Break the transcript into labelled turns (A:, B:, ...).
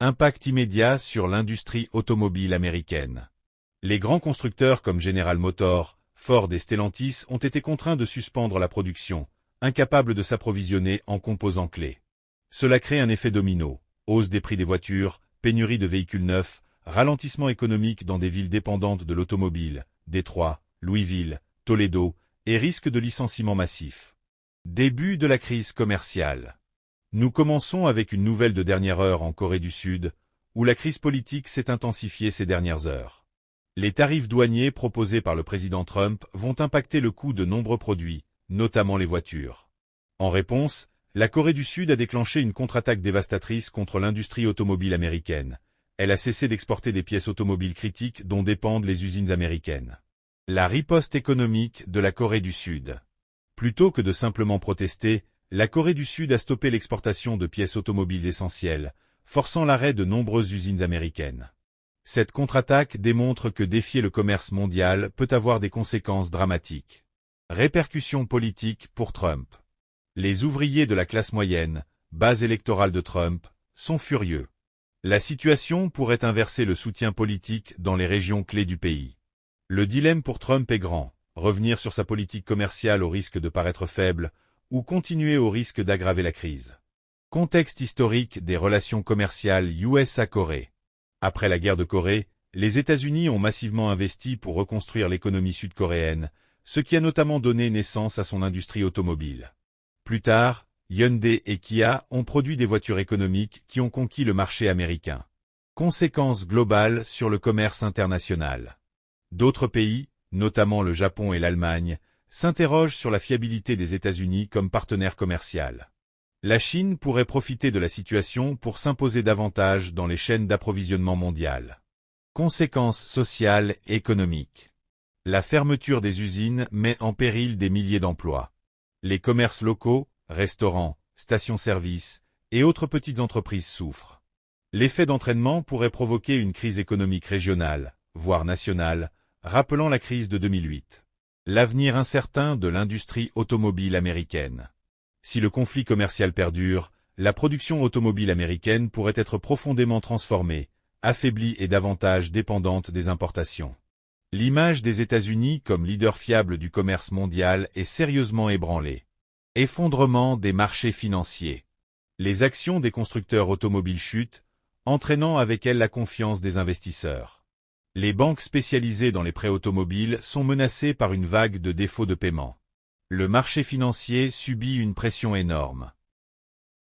A: Impact immédiat sur l'industrie automobile américaine. Les grands constructeurs comme General Motors, Ford et Stellantis ont été contraints de suspendre la production, incapables de s'approvisionner en composants clés. Cela crée un effet domino, hausse des prix des voitures, pénurie de véhicules neufs, ralentissement économique dans des villes dépendantes de l'automobile, Détroit, Louisville, Toledo, et risque de licenciements massifs. Début de la crise commerciale. Nous commençons avec une nouvelle de dernière heure en Corée du Sud, où la crise politique s'est intensifiée ces dernières heures. Les tarifs douaniers proposés par le président Trump vont impacter le coût de nombreux produits, notamment les voitures. En réponse, la Corée du Sud a déclenché une contre-attaque dévastatrice contre l'industrie automobile américaine. Elle a cessé d'exporter des pièces automobiles critiques dont dépendent les usines américaines. La riposte économique de la Corée du Sud. Plutôt que de simplement protester, la Corée du Sud a stoppé l'exportation de pièces automobiles essentielles, forçant l'arrêt de nombreuses usines américaines. Cette contre-attaque démontre que défier le commerce mondial peut avoir des conséquences dramatiques. Répercussions politiques pour Trump. Les ouvriers de la classe moyenne, base électorale de Trump, sont furieux. La situation pourrait inverser le soutien politique dans les régions clés du pays. Le dilemme pour Trump est grand, revenir sur sa politique commerciale au risque de paraître faible, ou continuer au risque d'aggraver la crise. Contexte historique des relations commerciales USA-Corée. Après la guerre de Corée, les États-Unis ont massivement investi pour reconstruire l'économie sud-coréenne, ce qui a notamment donné naissance à son industrie automobile. Plus tard, Hyundai et Kia ont produit des voitures économiques qui ont conquis le marché américain. Conséquences globales sur le commerce international. D'autres pays, notamment le Japon et l'Allemagne, s'interrogent sur la fiabilité des États-Unis comme partenaire commercial. La Chine pourrait profiter de la situation pour s'imposer davantage dans les chaînes d'approvisionnement mondiales. Conséquences sociales et économiques. La fermeture des usines met en péril des milliers d'emplois. Les commerces locaux, restaurants, stations-service et autres petites entreprises souffrent. L'effet d'entraînement pourrait provoquer une crise économique régionale, voire nationale, rappelant la crise de 2008. L'avenir incertain de l'industrie automobile américaine. Si le conflit commercial perdure, la production automobile américaine pourrait être profondément transformée, affaiblie et davantage dépendante des importations. L'image des États-Unis comme leader fiable du commerce mondial est sérieusement ébranlée. Effondrement des marchés financiers. Les actions des constructeurs automobiles chutent, entraînant avec elles la confiance des investisseurs. Les banques spécialisées dans les prêts automobiles sont menacées par une vague de défauts de paiement. Le marché financier subit une pression énorme.